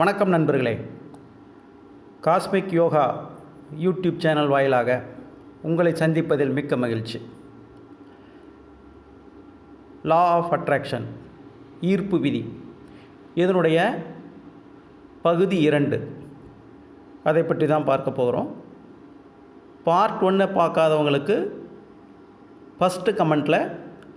வணக்கம் நண்பர்களே. Cosmic yoga YouTube channel வாயிலாக உங்களை சந்திப்பதில் மிக்க மகிழ்ச்சி. லா ஆஃப் அட்ராக்ஷன், ஈர்ப்பு விதி, இதனுடைய பகுதி 2 அதை பற்றி தான் பார்க்க போகிறோம். பார்ட் 1 பார்க்காதவங்களுக்கு ஃபஸ்ட்டு கமெண்ட்டில்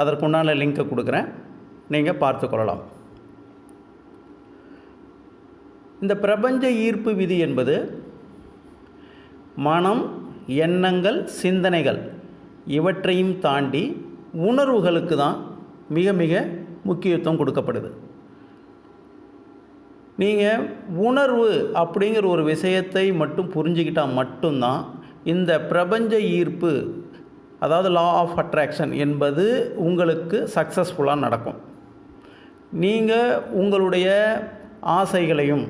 அதற்குண்டான லிங்க்கை கொடுக்குறேன், நீங்கள் பார்த்துக்கொள்ளலாம். இந்த பிரபஞ்ச ஈர்ப்பு விதி என்பது மனம், எண்ணங்கள், சிந்தனைகள் இவற்றையும் தாண்டி உணர்வுகளுக்கு தான் மிக மிக முக்கியத்துவம் கொடுக்கப்படுது. நீங்கள் உணர்வு அப்படிங்கிற ஒரு விஷயத்தை மட்டும் புரிஞ்சுக்கிட்டால் மட்டும்தான் இந்த பிரபஞ்ச ஈர்ப்பு, அதாவது லா ஆஃப் அட்ராக்ஷன் என்பது உங்களுக்கு சக்ஸஸ்ஃபுல்லாக நடக்கும். நீங்கள் உங்களுடைய ஆசைகளையும்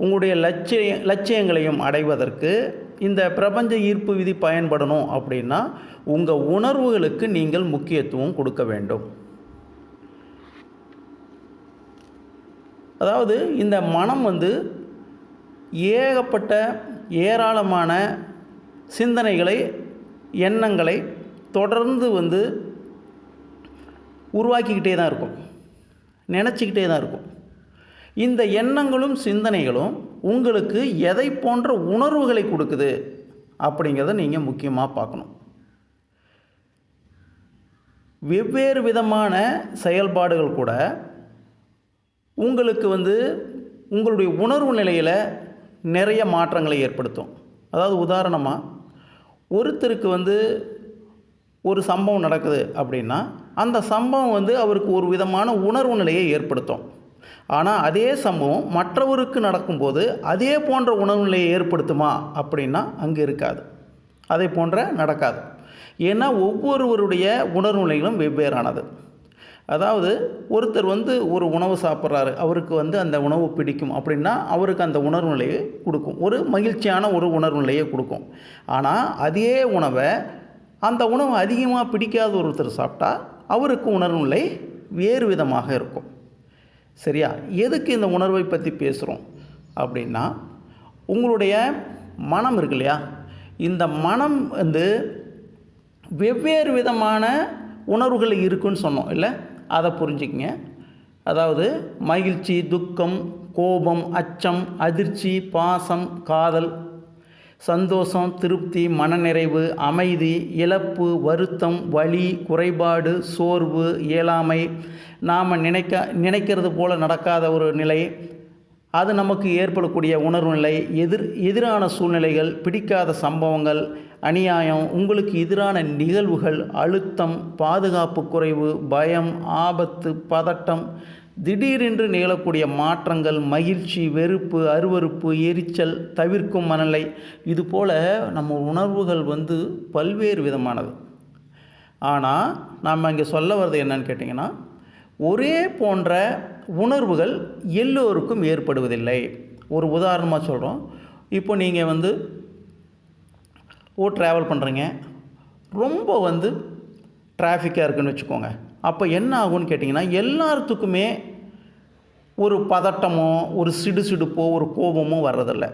உங்களுடைய லட்சியங்களையும் அடைவதற்கு இந்த பிரபஞ்ச ஈர்ப்பு விதி பயன்படணும் அப்படின்னா உங்கள் உணர்வுகளுக்கு நீங்கள் முக்கியத்துவம் கொடுக்க வேண்டும். அதாவது இந்த மனம் ஏகப்பட்ட ஏராளமான சிந்தனைகளை, எண்ணங்களை தொடர்ந்து உருவாக்கிக்கிட்டே தான் இருக்கும், நினச்சிக்கிட்டே தான் இருக்கும். இந்த எண்ணங்களும் சிந்தனைகளும் உங்களுக்கு எதை போன்ற உணர்வுகளை கொடுக்குது அப்படிங்கிறத நீங்கள் முக்கியமாக பார்க்கணும். வெவ்வேறு விதமான செயல்பாடுகள் கூட உங்களுக்கு உங்களுடைய உணர்வு நிலையில் நிறைய மாற்றங்களை ஏற்படுத்தும். அதாவது உதாரணமாக, ஒருத்தருக்கு ஒரு சம்பவம் நடக்குது அப்படின்னா அந்த சம்பவம் அவருக்கு ஒரு விதமான உணர்வு நிலையை ஏற்படுத்தும். ஆனால் அதே சம்பவம் மற்றவருக்கு நடக்கும்போது அதே போன்ற உணர்வு நிலையை ஏற்படுத்துமா அப்படின்னா அங்கே இருக்காது, அதே போன்ற நடக்காது. ஏன்னா ஒவ்வொருவருடைய உணர்வு நிலைகளும் வெவ்வேறானது. அதாவது ஒருத்தர் ஒரு உணவு சாப்பிட்றாரு, அவருக்கு அந்த உணவு பிடிக்கும் அப்படின்னா அவருக்கு அந்த உணர்வு நிலையை கொடுக்கும், ஒரு மகிழ்ச்சியான ஒரு உணர்வு நிலையை கொடுக்கும். ஆனால் அதே உணவை அந்த உணவு அதிகமாக பிடிக்காத ஒருத்தர் சாப்பிட்டா அவருக்கு உணர்வு நிலை வேறு விதமாக இருக்கும். சரியா? எதுக்கு இந்த உணர்வை பற்றி பேசுகிறோம் அப்படின்னா, உங்களுடைய மனம் இருக்கு இல்லையா, இந்த மனம் வெவ்வேறு விதமான உணர்வுகள் இருக்குன்னு சொன்னோம் இல்லை, அதை புரிஞ்சுக்கங்க. அதாவது மகிழ்ச்சி, துக்கம், கோபம், அச்சம், அதிர்ச்சி, பாசம், காதல், சந்தோஷம், திருப்தி, மனநிறைவு, அமைதி, இழப்பு, வருத்தம், வலி, குறைபாடு, சோர்வு, இயலாமை, நாம் நினைக்கிறது போல் நடக்காத ஒரு நிலை, அது நமக்கு ஏற்படக்கூடிய உணர்வு நிலை, எதிரான சூழ்நிலைகள், பிடிக்காத சம்பவங்கள், அநியாயம், உங்களுக்கு எதிரான நிகழ்வுகள், அழுத்தம், பாதுகாப்பு குறைவு, பயம், ஆபத்து, பதட்டம், திடீரென்று நிகழக்கூடிய மாற்றங்கள், மகிழ்ச்சி, வெறுப்பு, அருவருப்பு, எரிச்சல், தவிர்க்கும் மனநிலை, இது போல் நம்ம உணர்வுகள் பல்வேறு விதமானது. ஆனால் நாம் இங்கே சொல்ல வர்றது என்னன்னு கேட்டிங்கன்னா, ஒரே போன்ற உணர்வுகள் எல்லோருக்கும் ஏற்படுவதில்லை. ஒரு உதாரணமாக சொல்கிறோம். இப்போ நீங்கள் ட்ராவல் பண்ணுறீங்க, ரொம்ப டிராஃபிக்காக இருக்குதுன்னு வச்சுக்கோங்க. அப்போ என்ன ஆகும்னு கேட்டிங்கன்னா, எல்லாத்துக்குமே ஒரு பதட்டமோ, ஒரு சிடுசிடுப்போ, ஒரு கோபமோ வர்றதில்லை.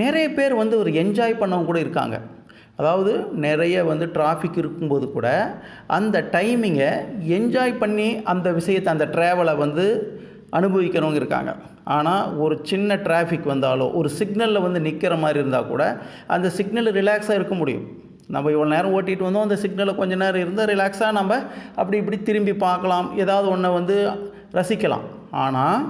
நிறைய பேர் ஒரு என்ஜாய் பண்ணவங்க கூட இருக்காங்க. அதாவது நிறைய டிராஃபிக் இருக்கும்போது கூட அந்த டைமிங்கை என்ஜாய் பண்ணி அந்த விஷயத்தை, அந்த ட்ராவலை அனுபவிக்கிறவங்க இருக்காங்க. ஆனால் ஒரு சின்ன டிராஃபிக் வந்தாலோ, ஒரு சிக்னலில் நிற்கிற மாதிரி இருந்தால் கூட அந்த சிக்னலில் ரிலாக்ஸாக இருக்க முடியும். நம்ம இவ்வளோ நேரம் ஓட்டிகிட்டு வந்தோம், அந்த சிக்னலில் கொஞ்சம் நேரம் இருந்தால் ரிலாக்ஸாக நம்ம அப்படி இப்படி திரும்பி பார்க்கலாம், ஏதாவது ஒன்றை ரசிக்கலாம். ஆனால்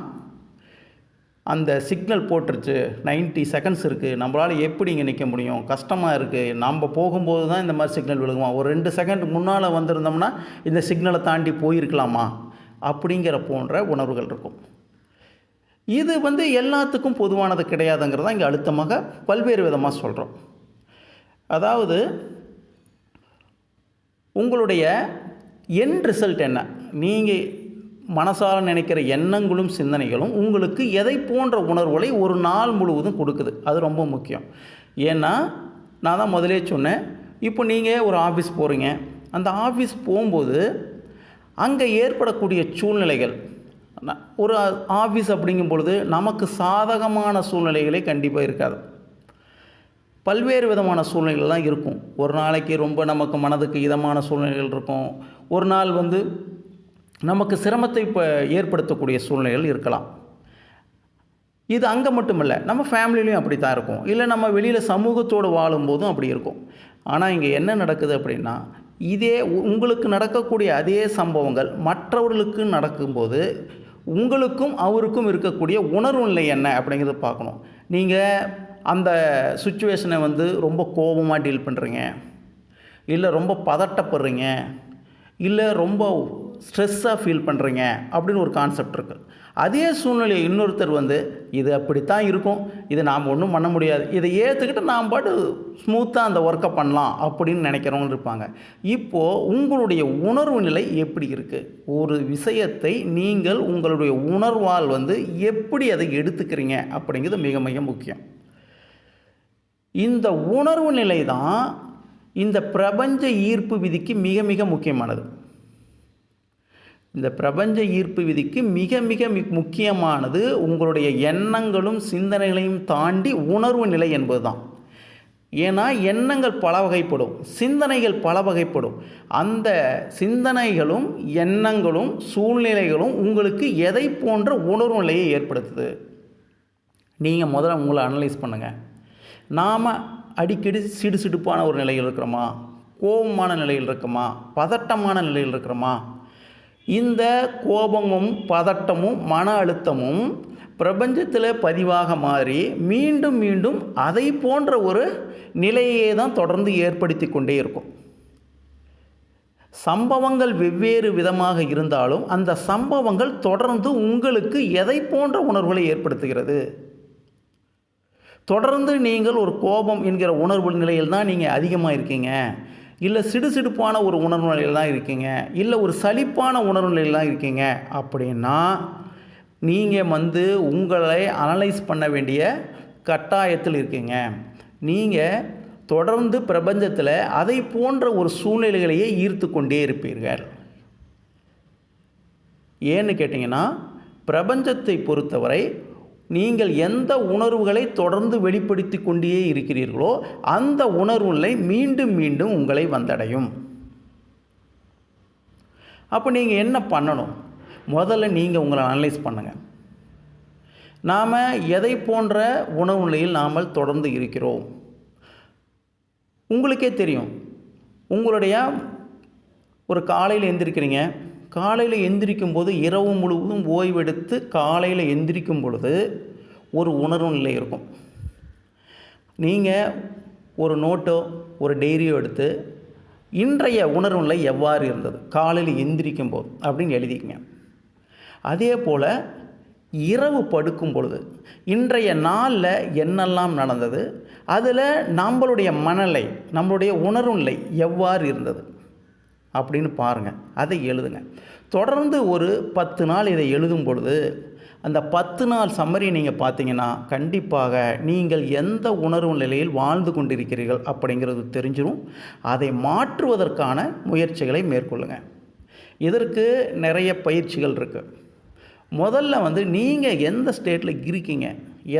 அந்த சிக்னல் போட்டுருச்சு, 90 செகண்ட்ஸ் இருக்குது, நம்மளால் எப்படி இங்கே நிற்க முடியும், கஷ்டமாக இருக்குது, நம்ம போகும்போது தான் இந்த மாதிரி சிக்னல் விழுகுமா, ஒரு 2 செகண்ட் முன்னால் வந்திருந்தோம்னா இந்த சிக்னலை தாண்டி போயிருக்கலாமா அப்படிங்கிற போன்ற உணர்வுகள் இருக்கும். இது எல்லாத்துக்கும் பொதுவானது கிடையாதுங்கிறத இங்கே அழுத்தமாக பல்வேறு விதமாக சொல்கிறோம். அதாவது உங்களுடைய எண்ட் ரிசல்ட் என்ன, நீங்கள் மனசால் நினைக்கிற எண்ணங்களும் சிந்தனைகளும் உங்களுக்கு எதை போன்ற உணர்வுகளை ஒரு நாள் முழுவதும் கொடுக்குது, அது ரொம்ப முக்கியம். ஏன்னா நான் தான் முதலே சொன்னேன், இப்போ நீங்கள் ஒரு ஆஃபீஸ் போகிறீங்க, அந்த ஆஃபீஸ் போகும்போது அங்கே ஏற்படக்கூடிய சூழ்நிலைகள், ஒரு ஆஃபீஸ் அப்படிங்கும் பொழுது நமக்கு சாதகமான சூழ்நிலைகளே கண்டிப்பாக இருக்காது. பல்வேறு விதமான சூழ்நிலைகள்லாம் இருக்கும். ஒரு நாளைக்கு ரொம்ப நமக்கு மனதுக்கு இதமான சூழ்நிலைகள் இருக்கும். ஒரு நாள் வந்து நமக்கு சிரமத்தை ஏற்படுத்தக்கூடிய சூழ்நிலைகள் இருக்கலாம். இது அங்கே மட்டும் இல்லை, நம்ம ஃபேமிலிலையும் அப்படி தான் இருக்கும். இல்லை நம்ம வெளியில் சமூகத்தோடு வாழும்போதும் அப்படி இருக்கும். ஆனால் இங்கே என்ன நடக்குது அப்படின்னா, இதே உங்களுக்கு நடக்கக்கூடிய அதே சம்பவங்கள் மற்றவர்களுக்கு நடக்கும்போது உங்களுக்கும் அவருக்கும் இருக்கக்கூடிய உணர்வு நிலை என்ன அப்படிங்கிறத பார்க்கணும். நீங்கள் அந்த சுச்சுவேஷனை வந்து ரொம்ப கோபமாக டீல் பண்ணுறீங்க, இல்லை ரொம்ப பதட்டப்படுறீங்க, இல்லை ரொம்ப ஸ்ட்ரெஸ்ஸாக ஃபீல் பண்ணுறீங்க அப்படின்னு ஒரு கான்செப்ட் இருக்குது. அதே சூழ்நிலையை இன்னொருத்தர் வந்து இது அப்படித்தான் இருக்கும், இது நாம் ஒன்றும் பண்ண முடியாது, இதை ஏற்றுக்கிட்டு நாம் பாட்டு ஸ்மூத்தாக அந்த ஒர்க்கை பண்ணலாம் அப்படின்னு நினைக்கிறவங்க இருப்பாங்க. இப்போது உங்களுடைய உணர்வு நிலை எப்படி இருக்குது? ஒரு விஷயத்தை நீங்கள் உங்களுடைய உணர்வால் வந்து எப்படி அதை எடுத்துக்கிறீங்க அப்படிங்கிறது மிக மிக முக்கியம். இந்த உணர்வு நிலை தான் இந்த பிரபஞ்ச ஈர்ப்பு விதிக்கு மிக மிக முக்கியமானது. இந்த பிரபஞ்ச ஈர்ப்பு விதிக்கு மிக மிக முக்கியமானது உங்களுடைய எண்ணங்களும் சிந்தனைகளையும் தாண்டி உணர்வு நிலை என்பது தான். ஏன்னா எண்ணங்கள் பல வகைப்படும், சிந்தனைகள் பல வகைப்படும். அந்த சிந்தனைகளும் எண்ணங்களும் சூழ்நிலைகளும் உங்களுக்கு எதை போன்ற உணர்வு நிலையை ஏற்படுத்துது? நீங்கள் முதல்ல உங்களை அனலைஸ் பண்ணுங்கள். நாம் அடிக்கடி சிடுசிடுப்பான ஒரு நிலையில் இருக்கிறோமா, கோபமான நிலையில் இருக்கோமா, பதட்டமான நிலையில் இருக்கிறோமா? இந்த கோபமும் பதட்டமும் மன அழுத்தமும் பிரபஞ்சத்தில் பதிவாக மாறி மீண்டும் மீண்டும் அதை போன்ற ஒரு நிலையை தான் தொடர்ந்து ஏற்படுத்தி கொண்டே இருக்கும். சம்பவங்கள் வெவ்வேறு விதமாக இருந்தாலும் அந்த சம்பவங்கள் தொடர்ந்து உங்களுக்கு எதை போன்ற உணர்வுகளை ஏற்படுத்துகிறது? தொடர்ந்து நீங்கள் ஒரு கோபம் என்கிற உணர்வு நிலையில் தான் நீங்கள் அதிகமாக இருக்கீங்க, இல்லை சிடுசிடுப்பான ஒரு உணர்வு நிலையில் தான் இருக்கீங்க, இல்லை ஒரு சலிப்பான உணர்வு நிலையில் தான் இருக்கீங்க அப்படின்னா நீங்கள் வந்து உங்களை அனலைஸ் பண்ண வேண்டிய கட்டாயத்தில் இருக்கீங்க. நீங்கள் தொடர்ந்து பிரபஞ்சத்தில் அதை போன்ற ஒரு சூழ்நிலைகளையே ஈர்த்து கொண்டே இருப்பீர்கள். ஏன்னு கேட்டிங்கன்னா, பிரபஞ்சத்தை பொறுத்தவரை நீங்கள் எந்த உணர்வுகளை தொடர்ந்து வெளிப்படுத்தி கொண்டே இருக்கிறீர்களோ அந்த உணர்வுகளை மீண்டும் மீண்டும் உங்களை வந்தடையும். அப்போ நீங்கள் என்ன பண்ணணும்? முதல்ல நீங்கள் உங்களை அனலைஸ் பண்ணுங்கள். நாம் எதை போன்ற உணர்வு நிலையில் நாம் தொடர்ந்து இருக்கிறோம்? உங்களுக்கே தெரியும். உங்களுடைய ஒரு காலையில் எந்திரிக்கிறீங்க, காலையில் எந்திரிக்கும் போது இரவு முழுவதும் ஓய்வெடுத்து காலையில் எந்திரிக்கும் பொழுது ஒரு உணர்வு நிலை இருக்கும். நீங்கள் ஒரு நோட்டோ ஒரு டைரியோ எடுத்து இன்றைய உணர்வு நிலை எவ்வாறு இருந்தது காலையில் எந்திரிக்கும் போது அப்படின்னு எழுதிக்கங்க. அதே போல் இரவு படுக்கும் பொழுது இன்றைய நாளில் என்னெல்லாம் நடந்தது, அதில் நம்மளுடைய மனநிலை நம்மளுடைய உணர்வு நிலை எவ்வாறு இருந்தது அப்படின்னு பாருங்கள், அதை எழுதுங்க. தொடர்ந்து ஒரு 10 நாள் இதை எழுதும் பொழுது அந்த 10 நாள் சம்மரி நீங்கள் பார்த்தீங்கன்னா கண்டிப்பாக நீங்கள் எந்த உணர்வு நிலையில் வாழ்ந்து கொண்டிருக்கிறீர்கள் அப்படிங்கிறது தெரிஞ்சிடும். அதை மாற்றுவதற்கான முயற்சிகளை மேற்கொள்ளுங்கள். இதற்கு நிறைய பயிற்சிகள் இருக்குது. முதல்ல வந்து நீங்கள் எந்த ஸ்டேட்டில் இருக்கீங்க,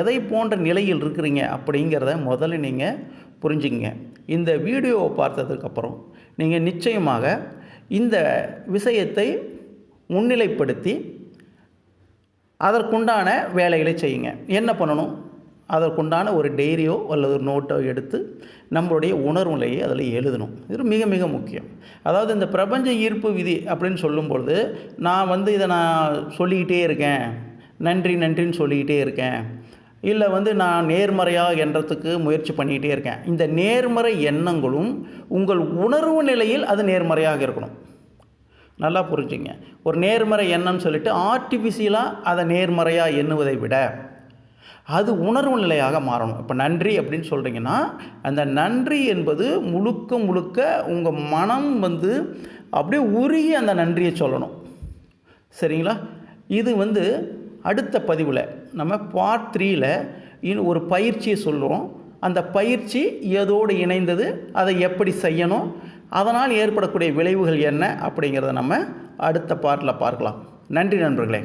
எதை போன்ற நிலையில் இருக்கிறீங்க அப்படிங்கிறத முதல்ல நீங்கள் புரிஞ்சுக்கங்க. இந்த வீடியோவை பார்த்ததுக்கப்புறம் நீங்கள் நிச்சயமாக இந்த விஷயத்தை முன்னிலைப்படுத்தி அதற்குண்டான வேலைகளை செய்யுங்க. என்ன பண்ணணும்? அதற்குண்டான ஒரு டைரியோ அல்லது ஒரு நோட்டோ எடுத்து நம்மளுடைய உணர்வு நிலையை அதில் எழுதணும். இது மிக மிக முக்கியம். அதாவது இந்த பிரபஞ்ச ஈர்ப்பு விதி அப்படின்னு சொல்லும்பொழுது நான் வந்து இதை நான் சொல்லிக்கிட்டே இருக்கேன், நன்றி நன்றின்னு சொல்லிக்கிட்டே இருக்கேன், இல்லை வந்து நான் நேர்மறையாக எண்ணத்துக்கு முயற்சி பண்ணிக்கிட்டே இருக்கேன். இந்த நேர்மறை எண்ணங்களும் உங்கள் உணர்வு நிலையில் அது நேர்மறையாக இருக்கணும். நல்லா புரிஞ்சுங்க. ஒரு நேர்மறை எண்ணம்னு சொல்லிட்டு ஆர்டிஃபிஷியலாக அதை நேர்மறையாக எண்ணுவதை விட அது உணர்வு நிலையாக மாறணும். இப்போ நன்றி அப்படின்னு சொல்கிறீங்கன்னா அந்த நன்றி என்பது முழுக்க முழுக்க உங்கள் மனம் வந்து அப்படியே உருகி அந்த நன்றியை சொல்லணும். சரிங்களா? இது வந்து அடுத்த பதிவில் நம்ம பார்ட் 3ல் ஒரு பயிற்சியை சொல்கிறோம். அந்த பயிற்சி எதோடு இணைந்தது, அதை எப்படி செய்யணும், அதனால் ஏற்படக்கூடிய விளைவுகள் என்ன அப்படிங்கிறத நம்ம அடுத்த பார்ட்டில் பார்க்கலாம். நன்றி நண்பர்களே.